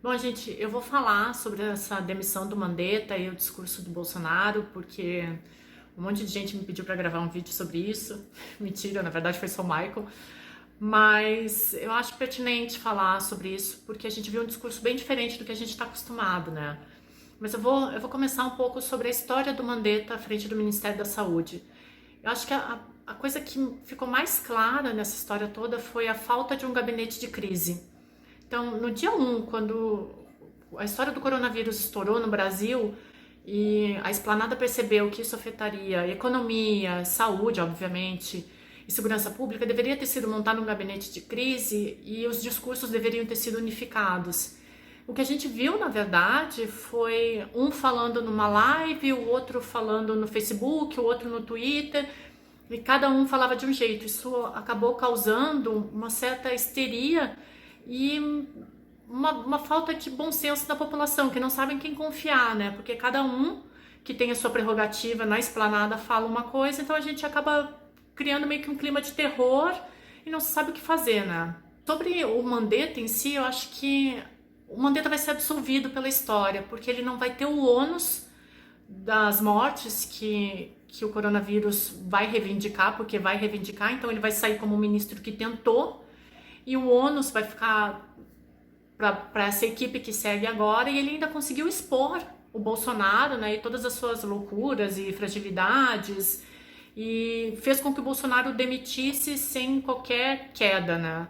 Bom, gente, eu vou falar sobre essa demissão do Mandetta e o discurso do Bolsonaro, porque um monte de gente me pediu para gravar um vídeo sobre isso. Mentira, na verdade foi só o Michael. Mas eu acho pertinente falar sobre isso, porque a gente viu um discurso bem diferente do que a gente está acostumado, né? Mas eu vou começar um pouco sobre a história do Mandetta à frente do Ministério da Saúde. Eu acho que a coisa que ficou mais clara nessa história toda foi a falta de um gabinete de crise. Então, no dia 1, quando a história do coronavírus estourou no Brasil e a Esplanada percebeu que isso afetaria economia, saúde, obviamente, e segurança pública, deveria ter sido montado um gabinete de crise e os discursos deveriam ter sido unificados. O que a gente viu, na verdade, foi um falando numa live, o outro falando no Facebook, o outro no Twitter, e cada um falava de um jeito. Isso acabou causando uma certa histeria e uma falta de bom senso da população, que não sabem quem confiar, né? Porque cada um que tem a sua prerrogativa na esplanada fala uma coisa, então a gente acaba criando meio que um clima de terror e não se sabe o que fazer, né? Sobre o Mandetta em si, eu acho que o Mandetta vai ser absolvido pela história, porque ele não vai ter o ônus das mortes que o coronavírus vai reivindicar, porque vai reivindicar, então ele vai sair como um ministro que tentou, e o ônus vai ficar para essa equipe que segue agora, e ele ainda conseguiu expor o Bolsonaro, né, e todas as suas loucuras e fragilidades, e fez com que o Bolsonaro demitisse sem qualquer queda, né?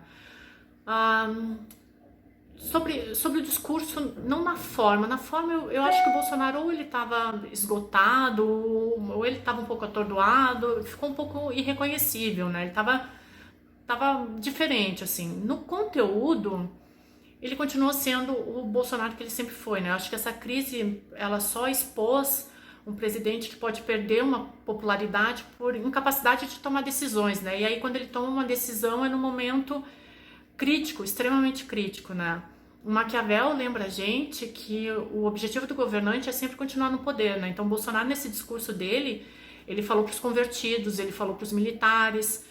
Sobre o discurso, não na forma. Na forma, eu acho que o Bolsonaro ou ele estava esgotado, ou ele estava um pouco atordoado, ficou um pouco irreconhecível, né? Ele tava diferente, assim. No conteúdo, ele continuou sendo o Bolsonaro que ele sempre foi, né? Eu acho que essa crise, ela só expôs um presidente que pode perder uma popularidade por incapacidade de tomar decisões, né? E aí, quando ele toma uma decisão, é num momento crítico, extremamente crítico, né? O Maquiavel lembra a gente que o objetivo do governante é sempre continuar no poder, né? Então, Bolsonaro, nesse discurso dele, ele falou para os convertidos, ele falou para os militares,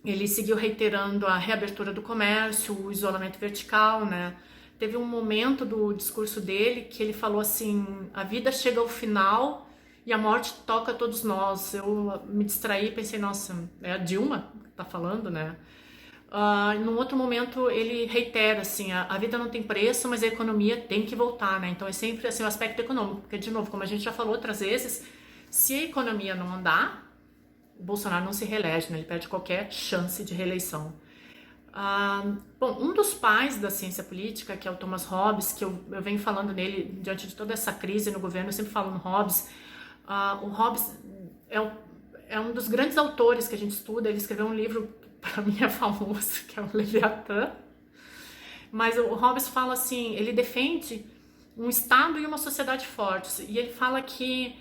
ele seguiu reiterando a reabertura do comércio, o isolamento vertical, né? Teve um momento do discurso dele que ele falou assim: a vida chega ao final e a morte toca a todos nós. Eu me distraí e pensei, nossa, é a Dilma que tá falando, né? Num outro momento ele reitera assim, a vida não tem preço, mas a economia tem que voltar, né? Então é sempre assim o aspecto econômico, porque de novo, como a gente já falou outras vezes, se a economia não andar, o Bolsonaro não se reelege, né? Ele perde qualquer chance de reeleição. Bom, um dos pais da ciência política, que é o Thomas Hobbes, que eu venho falando nele diante de toda essa crise no governo, eu sempre falo no Hobbes. O Hobbes é um dos grandes autores que a gente estuda. Ele escreveu um livro, para mim é famoso, que é o Leviatã. Mas o Hobbes fala assim, ele defende um Estado e uma sociedade fortes. E ele fala que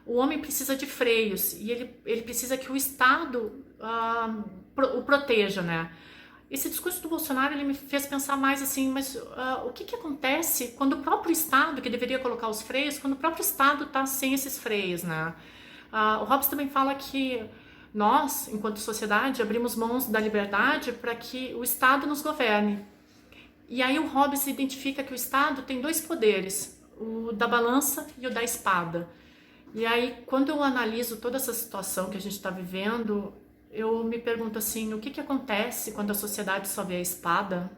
o homem precisa de freios e ele precisa que o Estado o proteja, né? Esse discurso do Bolsonaro, ele me fez pensar mais assim, mas o que acontece quando o próprio Estado, que deveria colocar os freios, quando o próprio Estado está sem esses freios, né? O Hobbes também fala que nós, enquanto sociedade, abrimos mãos da liberdade para que o Estado nos governe. E aí o Hobbes identifica que o Estado tem dois poderes, o da balança e o da espada. E aí, quando eu analiso toda essa situação que a gente está vivendo, eu me pergunto assim, o que acontece quando a sociedade só vê a espada?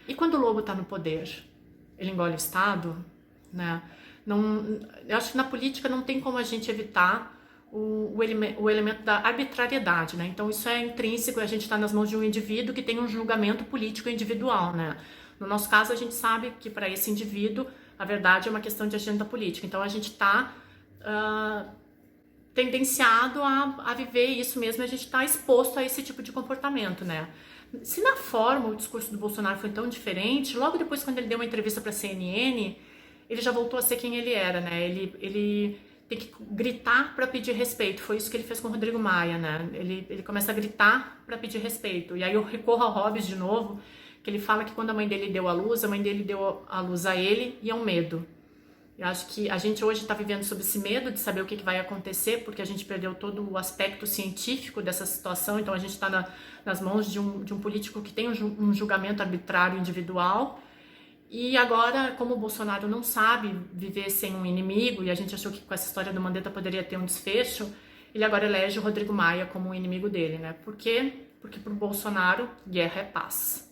E quando o lobo está no poder? Ele engole o Estado? Né? Não, eu acho que na política não tem como a gente evitar o elemento da arbitrariedade, né? Então isso é intrínseco, a gente está nas mãos de um indivíduo que tem um julgamento político individual, né? No nosso caso, a gente sabe que para esse indivíduo a verdade é uma questão de agenda política, então a gente está tendenciado a viver isso mesmo, a gente está exposto a esse tipo de comportamento, né? Se na forma o discurso do Bolsonaro foi tão diferente, logo depois quando ele deu uma entrevista para a CNN, ele já voltou a ser quem ele era, né? Ele tem que gritar para pedir respeito, foi isso que ele fez com o Rodrigo Maia, né? Ele começa a gritar para pedir respeito, e aí eu recorro ao Hobbes de novo, que ele fala que quando a mãe dele deu à luz, a mãe dele deu a luz a ele e ao medo. Eu acho que a gente hoje está vivendo sob esse medo de saber o que vai acontecer, porque a gente perdeu todo o aspecto científico dessa situação, então a gente está nas mãos de um político que tem um julgamento arbitrário individual, E agora, como o Bolsonaro não sabe viver sem um inimigo, e a gente achou que com essa história do Mandetta poderia ter um desfecho, ele agora elege o Rodrigo Maia como o inimigo dele, né? Por quê? Porque pro Bolsonaro, guerra é paz.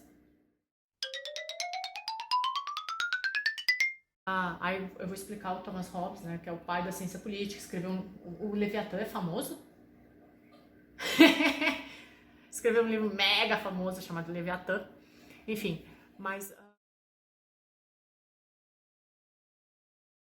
Aí eu vou explicar o Thomas Hobbes, né, que é o pai da ciência política, escreveu o Leviatã é famoso? Escreveu um livro mega famoso chamado Leviatã. Enfim, mas